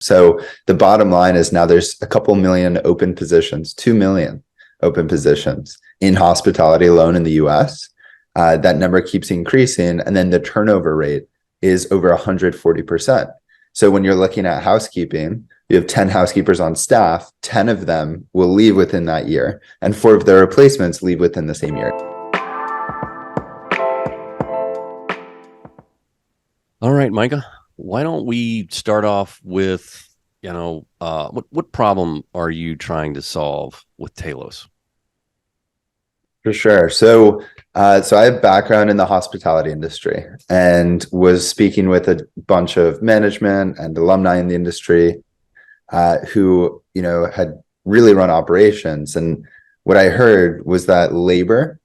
So the bottom line is now there's a couple million open positions, 2 million open positions in hospitality alone in the US. That number keeps increasing. And then the turnover rate is over 140%. So when you're looking at housekeeping, you have 10 housekeepers on staff, 10 of them will leave within that year, and 4 of their replacements leave within the same year. All right, Micah, why don't we start off with, what problem are you trying to solve with Talos? For sure. So I have background in the hospitality industry and was speaking with a bunch of management and alumni in the industry who, had really run operations. And what I heard was that labor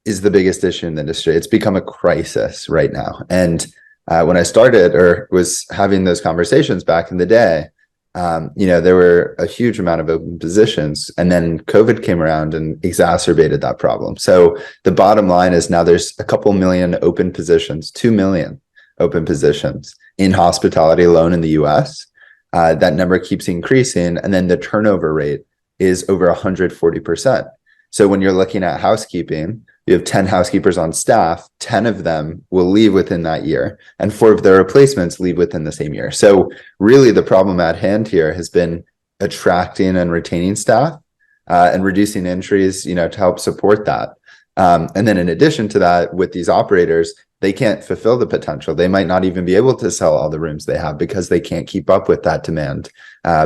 is the biggest issue in the industry. It's become a crisis right now. And when I started or was having those conversations back in the day, there were a huge amount of open positions, and then COVID came around and exacerbated that problem. So the bottom line is now there's a couple million open positions, 2 million open positions in hospitality alone in the US. That number keeps increasing, and then the turnover rate is over 140%. So when you're looking at housekeeping, you have 10 housekeepers on staff, 10 of them will leave within that year, and 4 of their replacements leave within the same year. So really the problem at hand here has been attracting and retaining staff and reducing injuries, to help support that. And then in addition to that, with these operators, they can't fulfill the potential. They might not even be able to sell all the rooms they have because they can't keep up with that demand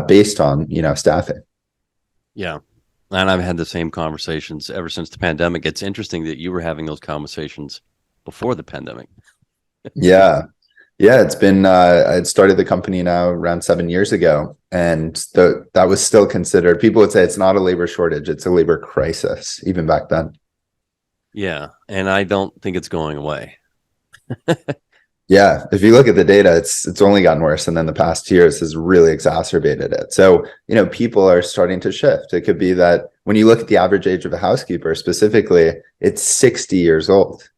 based on, staffing. Yeah. And I've had the same conversations ever since the pandemic. It's interesting that you were having those conversations before the pandemic. Yeah. It's been, I started the company now around 7 years ago, and that was still considered, people would say it's not a labor shortage, it's a labor crisis, even back then. Yeah. And I don't think it's going away. Yeah, if you look at the data, it's only gotten worse, and then the past years has really exacerbated it. So, people are starting to shift. It could be that when you look at the average age of a housekeeper specifically, it's 60 years old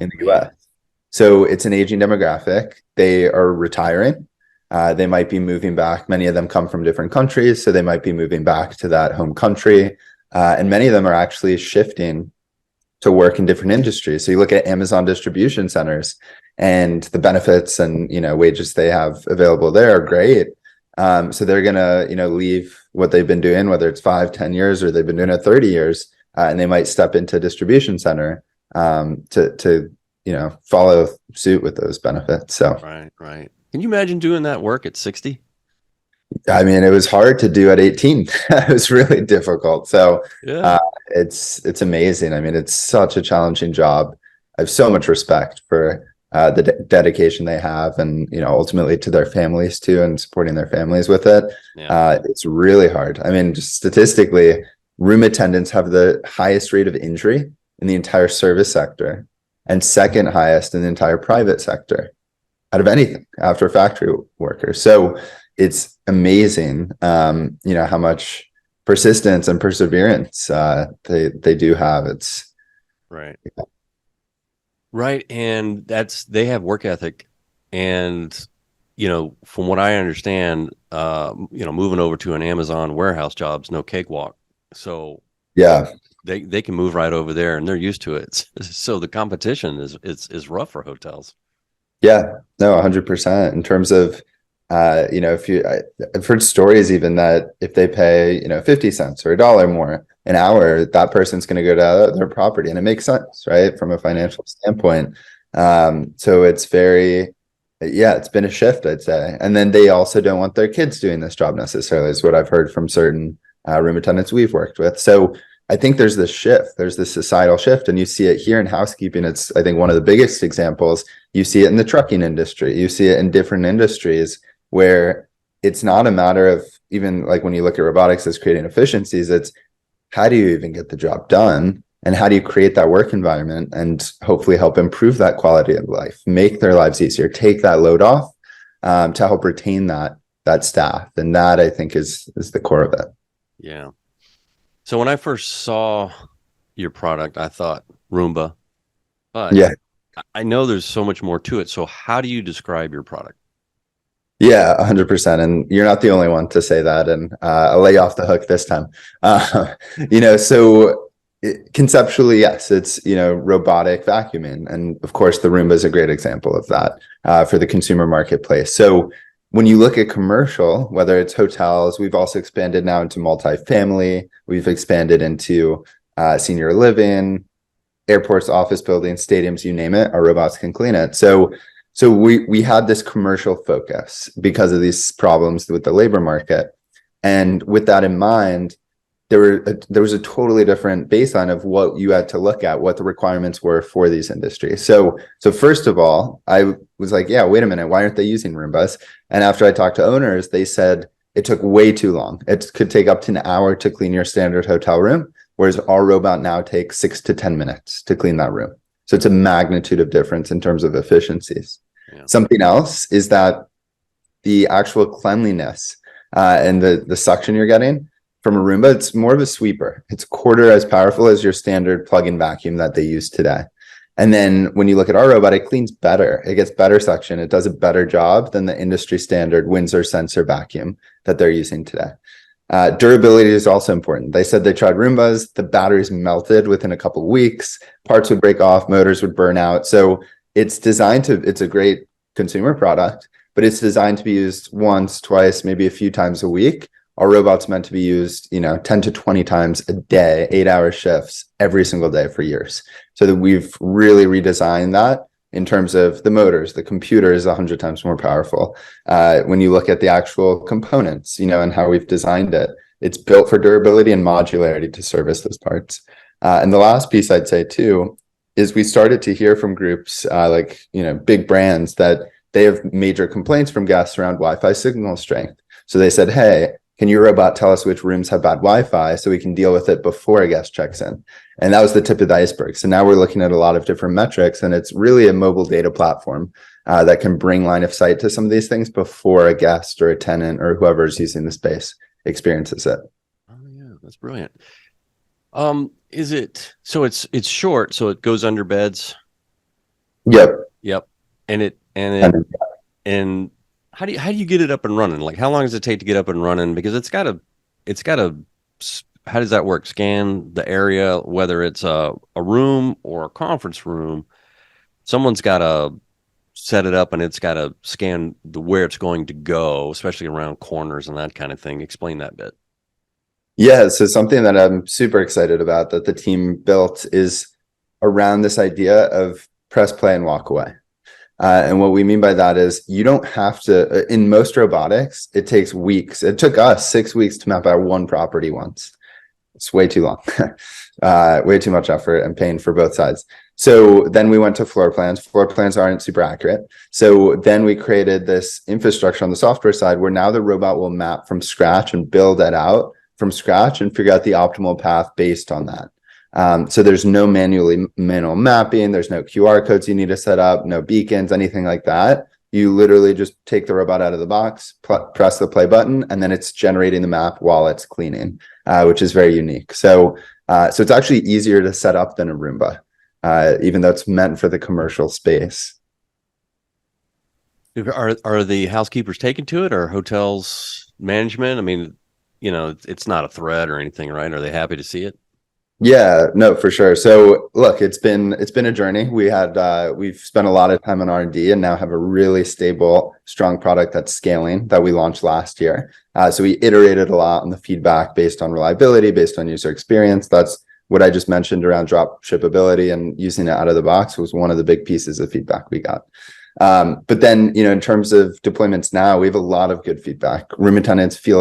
in the US. So it's an aging demographic. They are retiring. They might be moving back. Many of them come from different countries, so they might be moving back to that home country. And many of them are actually shifting to work in different industries. So you look at Amazon distribution centers, and the benefits and wages they have available there are great. So they're gonna leave what they've been doing, whether it's 5-10 years or they've been doing it 30 years, and they might step into a distribution center to follow suit with those benefits. So right. Can you imagine doing that work at 60? I mean, it was hard to do at 18. It was really difficult. So Yeah. It's amazing. I mean, it's such a challenging job. I have so much respect for the dedication they have, and ultimately to their families too, and supporting their families with it. Yeah. It's really hard. I mean, just statistically, room attendants have the highest rate of injury in the entire service sector, and second highest in the entire private sector out of anything after factory workers. So it's amazing, how much persistence and perseverance they do have. It's right. Right. And they have work ethic. And, from what I understand, moving over to an Amazon warehouse job's no cakewalk. So yeah, they can move right over there, and they're used to it. So the competition is rough for hotels. Yeah, no, 100%. In terms of, I've heard stories even that if they pay, 50 cents or $1 more an hour, that person's going to go to their property, and it makes sense, right, from a financial standpoint. So it's it's been a shift, I'd say. And then they also don't want their kids doing this job necessarily, is what I've heard from certain room attendants we've worked with. So I think there's this shift, there's this societal shift, and you see it here in housekeeping. It's, I think, one of the biggest examples. You see it in the trucking industry, you see it in different industries where it's not a matter of, even like when you look at robotics as creating efficiencies, it's how do you even get the job done, and how do you create that work environment and hopefully help improve that quality of life, make their lives easier, take that load off, to help retain that staff. And that, I think, is the core of it. Yeah. So when I first saw your product, I thought Roomba, but Yeah. I know there's so much more to it. So how do you describe your product? Yeah, 100%. And you're not the only one to say that. And I'll lay you off the hook this time. So conceptually, yes, it's, robotic vacuuming. And of course, the Roomba is a great example of that for the consumer marketplace. So when you look at commercial, whether it's hotels, we've also expanded now into multifamily, we've expanded into senior living, airports, office buildings, stadiums, you name it, our robots can clean it. So we had this commercial focus because of these problems with the labor market. And with that in mind, there was a totally different baseline of what you had to look at, what the requirements were for these industries. So first of all, I was like, yeah, wait a minute, why aren't they using Roombas? And after I talked to owners, they said it took way too long. It could take up to an hour to clean your standard hotel room, whereas our robot now takes 6 to 10 minutes to clean that room. So it's a magnitude of difference in terms of efficiencies. Yeah. Something else is that the actual cleanliness and the suction you're getting from a Roomba, it's more of a sweeper. It's a quarter as powerful as your standard plug-in vacuum that they use today. And then when you look at our robot, it cleans better. It gets better suction. It does a better job than the industry standard Windsor sensor vacuum that they're using today. Durability is also important. They said they tried Roombas, the batteries melted within a couple of weeks, parts would break off, motors would burn out. So it's a great consumer product, but it's designed to be used once, twice, maybe a few times a week. Our robot's meant to be used, 10 to 20 times a day, 8-hour shifts every single day for years. So that we've really redesigned that in terms of the motors. The computer is 100 times more powerful. When you look at the actual components, and how we've designed it, it's built for durability and modularity to service those parts. And the last piece I'd say too, is we started to hear from groups big brands that they have major complaints from guests around Wi-Fi signal strength. So they said, hey, can your robot tell us which rooms have bad Wi-Fi so we can deal with it before a guest checks in? And that was the tip of the iceberg. So now we're looking at a lot of different metrics, and it's really a mobile data platform that can bring line of sight to some of these things before a guest or a tenant or whoever's using the space experiences it. Oh yeah, that's brilliant. Is it so? It's short, so it goes under beds. Yep. And how do you get it up and running? Like, how long does it take to get up and running? Because it's got to. How does that work? Scan the area, whether it's a room or a conference room. Someone's got to set it up, and it's got to scan where it's going to go, especially around corners and that kind of thing. Explain that bit. Yeah, so something that I'm super excited about that the team built is around this idea of press play and walk away. And what we mean by that is you don't have to, in most robotics, it takes weeks. It took us 6 weeks to map out one property once. It's way too long, way too much effort and pain for both sides. So then we went to floor plans. Floor plans aren't super accurate. So then we created this infrastructure on the software side where now the robot will map from scratch and build that out from scratch and figure out the optimal path based on that. So there's no manual mapping. There's no QR codes you need to set up, no beacons, anything like that. You literally just take the robot out of the box, press the play button, and then it's generating the map while it's cleaning, which is very unique. So it's actually easier to set up than a Roomba, even though it's meant for the commercial space. Are the housekeepers taken to it, or hotels management? I mean, it's not a threat or anything, right? Are they happy to see it? Yeah, no, for sure. So look, it's been a journey. We've spent a lot of time on R&D and now have a really stable, strong product that's scaling that we launched last year. So we iterated a lot on the feedback based on reliability, based on user experience. That's what I just mentioned around drop shippability, and using it out of the box was one of the big pieces of feedback we got. But then, in terms of deployments now, we have a lot of good feedback. Room attendants feel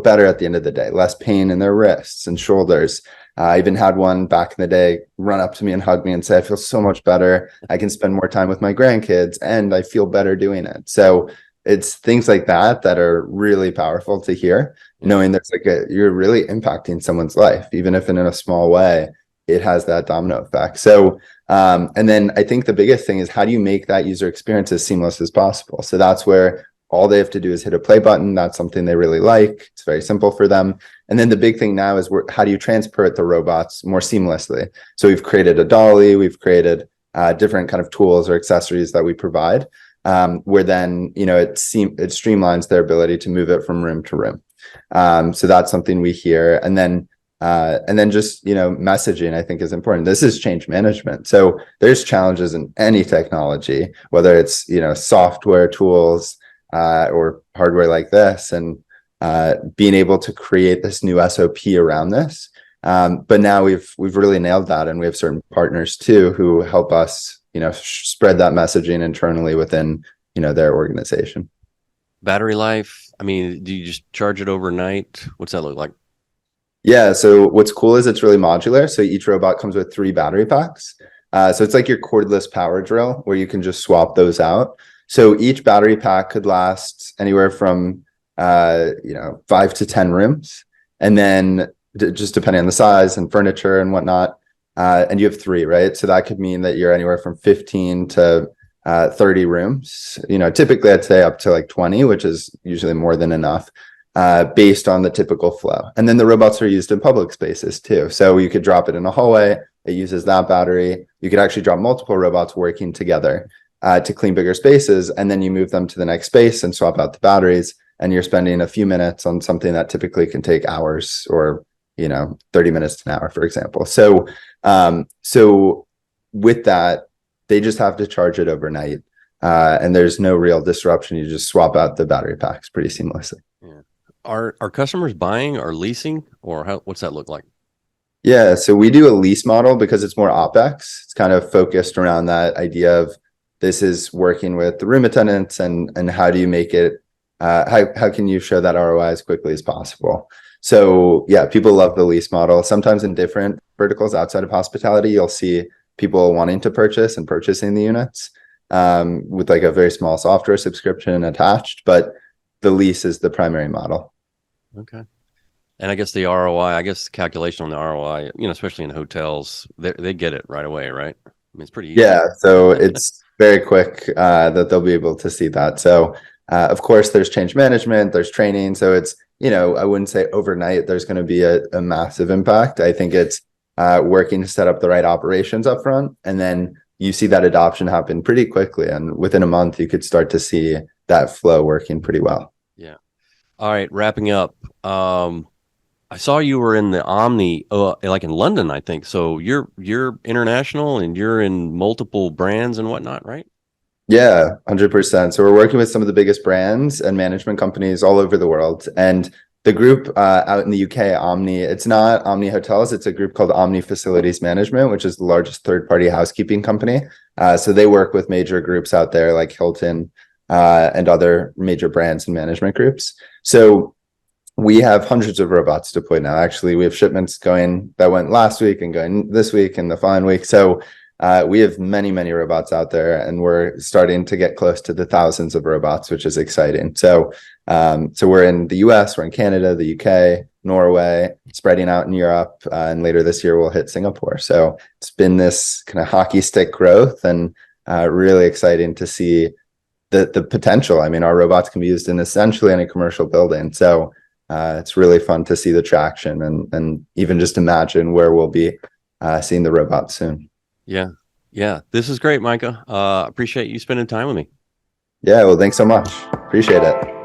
better at the end of the day, less pain in their wrists and shoulders. I even had one back in the day run up to me and hug me and say, I feel so much better. I can spend more time with my grandkids and I feel better doing it. So it's things like that are really powerful to hear, knowing there's you're really impacting someone's life, even if in a small way, it has that domino effect. So, and then I think the biggest thing is how do you make that user experience as seamless as possible? So that's where all they have to do is hit a play button. That's something they really like. It's very simple for them. And then the big thing now is how do you transport the robots more seamlessly? So we've created a dolly, we've created different kind of tools or accessories that we provide where then, it streamlines their ability to move it from room to room. So that's something we hear. And then just, messaging, I think, is important. This is change management. So there's challenges in any technology, whether it's, software tools, or hardware like this, and being able to create this new SOP around this. But now we've really nailed that, and we have certain partners too who help us, spread that messaging internally within, their organization. Battery life. I mean, do you just charge it overnight? What's that look like? Yeah. So what's cool is it's really modular. So each robot comes with 3 battery packs. So it's like your cordless power drill where you can just swap those out. So each battery pack could last anywhere from 5 to 10 rooms, and then just depending on the size and furniture and whatnot. And you have 3, right? So that could mean that you're anywhere from 15 to 30 rooms. Typically I'd say up to like 20, which is usually more than enough, based on the typical flow. And then the robots are used in public spaces too. So you could drop it in a hallway. It uses that battery. You could actually drop multiple robots working together to clean bigger spaces, and then you move them to the next space and swap out the batteries. And you're spending a few minutes on something that typically can take hours, or 30 minutes to an hour, for example. So with that, they just have to charge it overnight, and there's no real disruption. You just swap out the battery packs pretty seamlessly. Yeah. Are customers buying or leasing, or what's that look like? Yeah, so we do a lease model because it's more OpEx. It's kind of focused around that idea of this is working with the room attendants, and how do you make it, how can you show that ROI as quickly as possible? So yeah, people love the lease model. Sometimes in different verticals outside of hospitality, you'll see people wanting to purchase and purchasing the units with like a very small software subscription attached, but the lease is the primary model. Okay. And I guess the ROI, calculation on the ROI, especially in hotels, they get it right away, right? I mean, it's pretty easy. Yeah, so it's very quick that they'll be able to see that. So of course, there's change management, there's training. So it's, I wouldn't say overnight there's going to be a massive impact. I think it's working to set up the right operations up front, and then you see that adoption happen pretty quickly. And within a month, you could start to see that flow working pretty well. Yeah. All right, wrapping up. I saw you were in the Omni, like in London, I think. So you're international, and you're in multiple brands and whatnot, right? Yeah, 100%. So we're working with some of the biggest brands and management companies all over the world. And the group out in the UK, Omni, it's not Omni Hotels. It's a group called Omni Facilities Management, which is the largest third-party housekeeping company. So they work with major groups out there like Hilton and other major brands and management groups. So we have hundreds of robots deployed now. Actually, we have shipments going that went last week and going this week and the following week. So we have many, many robots out there, and we're starting to get close to the thousands of robots, which is exciting. So we're in the US, we're in Canada, the UK, Norway, spreading out in Europe, and later this year we'll hit Singapore. So it's been this kind of hockey stick growth, and really exciting to see the potential. I mean, our robots can be used in essentially any commercial building. So it's really fun to see the traction, and even just imagine where we'll be seeing the robots soon. Yeah. Yeah. This is great, Micah. Appreciate you spending time with me. Yeah. Well, thanks so much. Appreciate it.